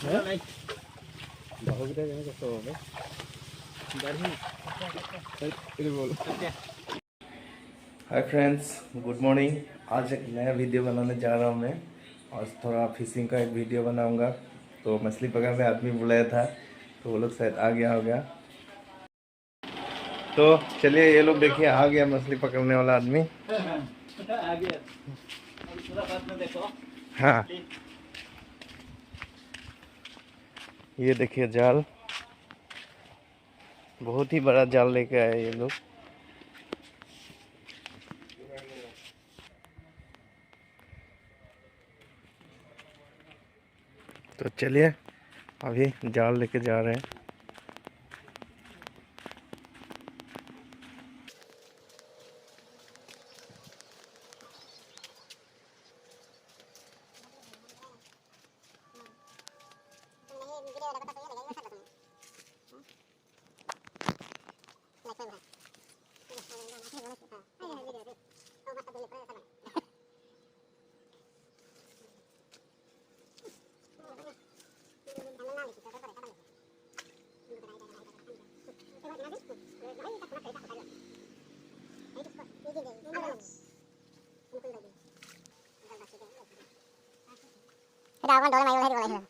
Hi friends, good morning. आज एक नया वीडियो बनाने जा रहा हूँ मैं। आज थोड़ा फिशिंग का एक वीडियो बनाऊंगा। तो मछली पकड़ने आदमी बुलाया था, तो वो लोग शायद आ गया होगा। तो चलिए, ये लोग देखिए, आ गया मछली पकड़ने वाला आदमी। आ गया। पूरा बात में देखो। हाँ, ये देखिए जाल, बहुत ही बड़ा जाल लेके आए ये लोग। तो चलिए, अभी जाल लेके जा रहे हैं। Dawan dole mayo lahir walai.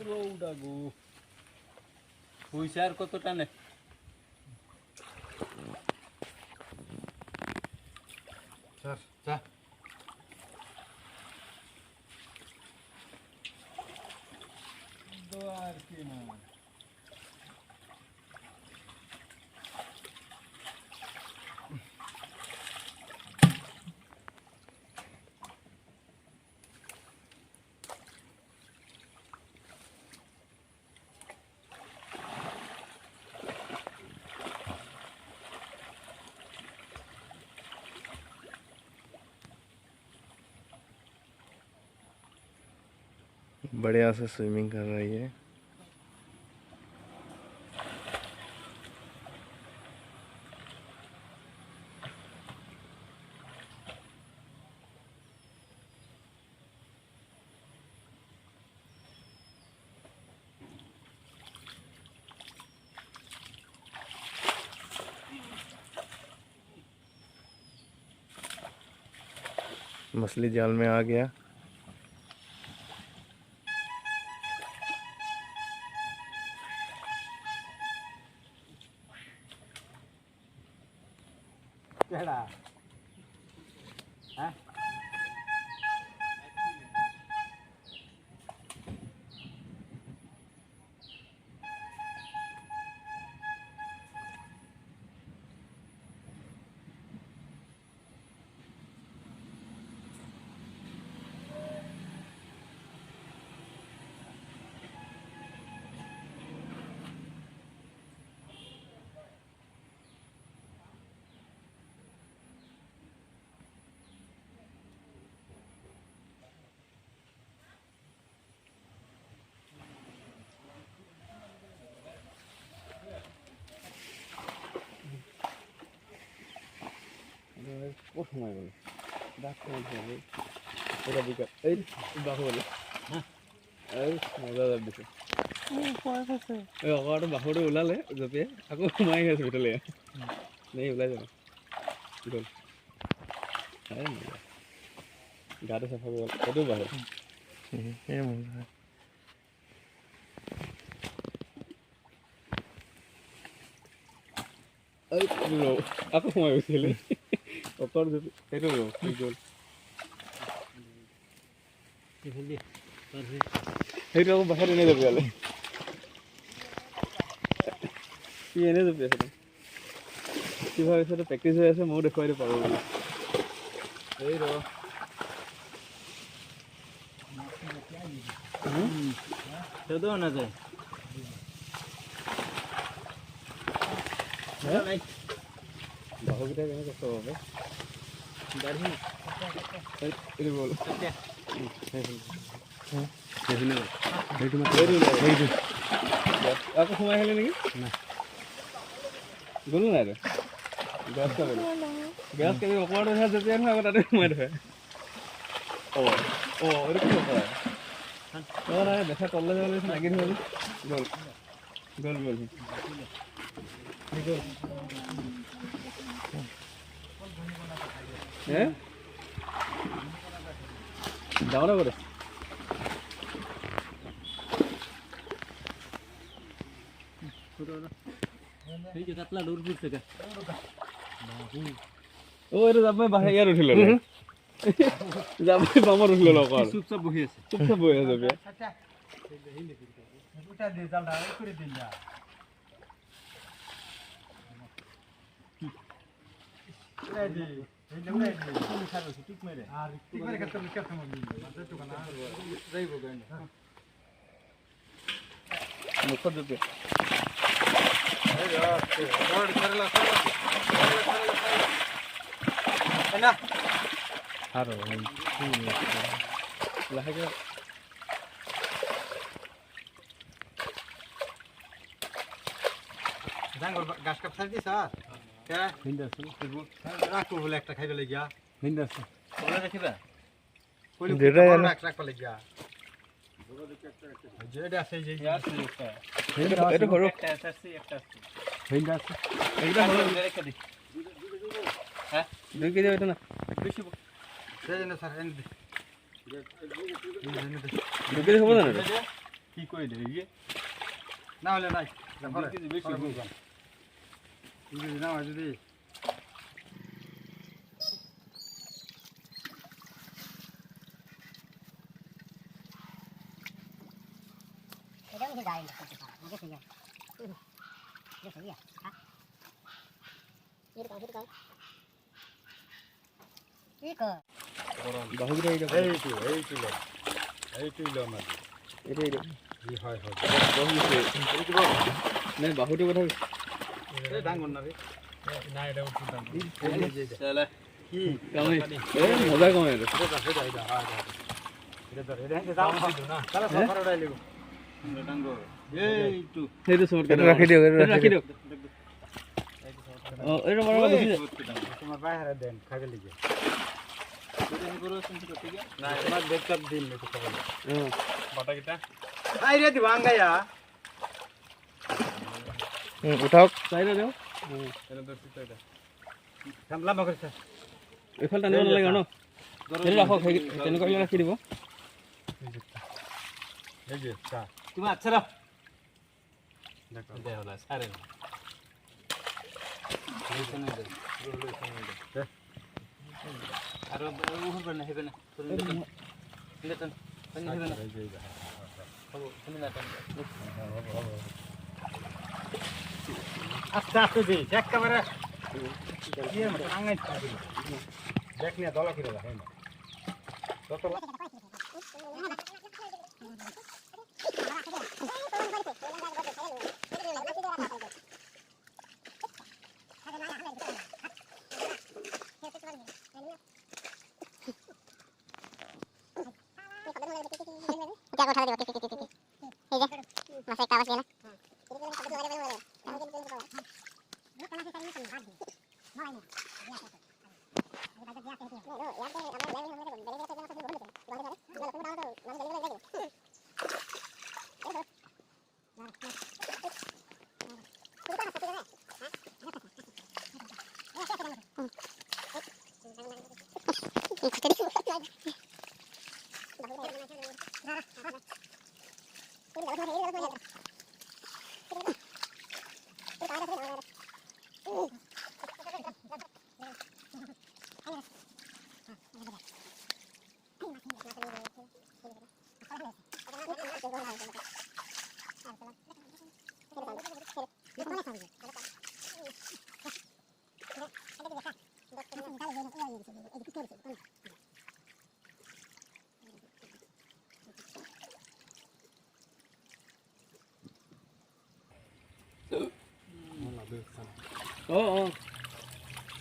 Udagu. Huisar kota tanah. Sar, sar. Doar kena. बढ़िया से स्विमिंग कर रही है। मछली जाल में आ गया। Kera. Hah? আকৌ সোমাই গ'ল দাঁত সোমাই গ'ল এটা বিকাত এই বাহু গ'ল এই মজা জাপ দিছে এই অকৰাটো বাহুটো ওলালে জপিয়ে আকৌ সোমাই গৈছে ভিতৰলৈ নেই ওলাই যাব গ'ল এই গাটো চাফা কৰি গ'ল এইটো বাহু এই মজা এই ৰ আকৌ সোমাই গৈছিলে অকৰ জপি সেইটো ৰ কি গ'ল সেইটো আকৌ বাহিৰত এনেই জপিয়ালে সি এনেই জপি আছে কি ভাবিছে প্ৰেক্টিচ হৈ আছে ময়ো দেখুৱাই দিব পাৰোঁ বুলি এই ৰ সেইটো নাযায় বাহুকেইটা কেনেকৈ কষ্ট পাব এইটো বল আকৌ সোমাই আহিলে নেকি গ'লো নাই গেছ খাবলৈ গেছ খাবি অকণমান যেতিয়া নহয় আকৌ তাতে সোমাই ধৰে এইটো কি কথা নাই বেচা তললৈ যাব লাগিছে লাগি ধৰিব গ'ল গ'ল গ'ল হে ডাঙৰ ডাঙৰ এইটো যাম মই বাহিৰ ইয়াত উঠিলো যাম বামত উঠিলো অকল চুপচাপ বহি আছে চুপচাপ বহি আছে মুখত জপিয়া আৰু লাহেকে গাছ কাপ ছাড় দিস আর রাখবো বলে একটা খাইবে লাগিয়া বলে রাখিবা যেটা জানো রাখবা লাগিয়া যেটা আছে যে এইটো সৰু একটা আছে ভিন্দা আছে এইটা হলো রেখে দি হ্যাঁ 2 কেজি হইতো না বেশি সেজন্য স্যার এনে দে 2 কেজি হবে না কি কই দে ইয়ে না হলে নাই 2 কেজি বেশি হবে যদি না হয় যদি এটা মুঝে যায় না মুঝে সही है ये सही है हां ये कौन ठीक है বাহুগিরা এইটা এই তুইলো আমার এটা এটা ই হয় নাই বাহুটো কথা এই ডাঙ্গর না রে না এটা উঠতাম চলে কি কামে এই মজা কামে এটা তাহলে সফর উড়াই লিব ডাঙ্গর এই টু সেইটো শর্ট এটা রাখি দিও রাখি দিও এটা মারা বেশি তোমার বাইরে দেন খাবে লিগে না তোমার বেকআপ দিন একটু খাবে বাটা কিটা আই রে দি ভাঙ্গায়া উঠাও চাইরা দাও এটা তো ঠিক এটা সামলা মগরছে এইফাল টানিব নালাগে ন হেৰি ৰাখক তেনেকৈ ৰাখি দিব এই যে চা তুমি আচ্ছা রাখ দেখো দে হলা সারে লইছনে দে আর ওহর বনে হেবে না লেতন বনে হেবে না হবো তুমি না আস্তে আস্তে দে একেবারে কি এর মত আঙ্গাই দেখ নিয়ে দলা করে দাও হ্যাঁ যত क्या को उठा दे ठीक ठीक ठीक है मसा एक आवाज गया ना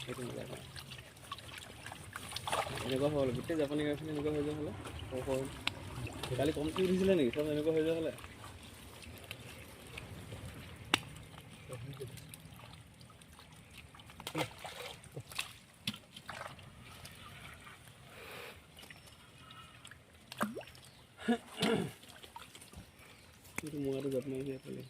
সেইটো মজা পায় এনেকুৱা হ'ল গোটেই জাপানী গাহৰিখিনি এনেকুৱা হৈ যোৱা হ'লে কালি কমটি উঠিছিলে নেকি চব এনেকুৱা হৈ যোৱা হ'লে itu mau ada gak main apa lagi?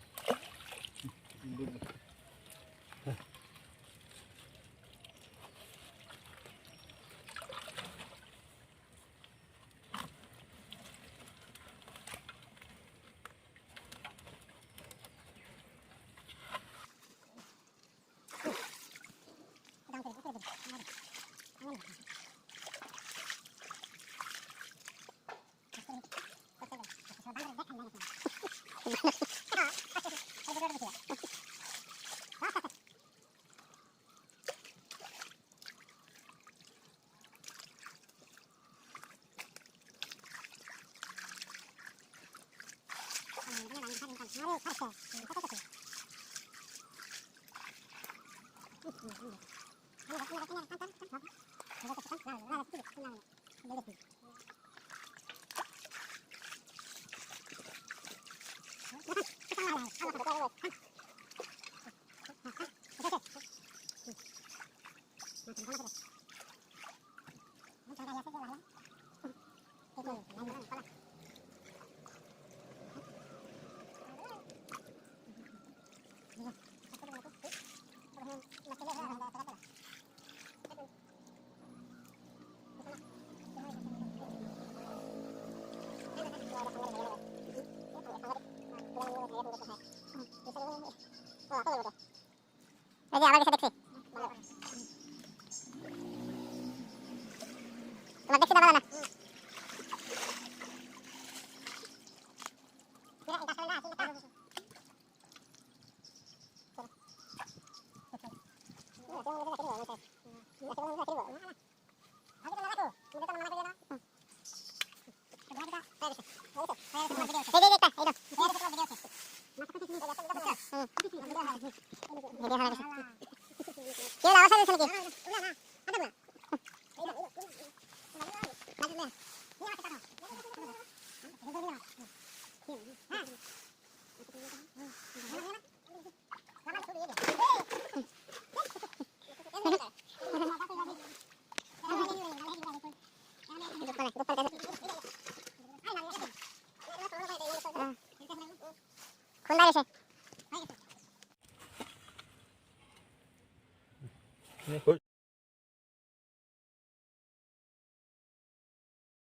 आवाज कैसे देखते तुम्हारे देखते दबा ना Oi.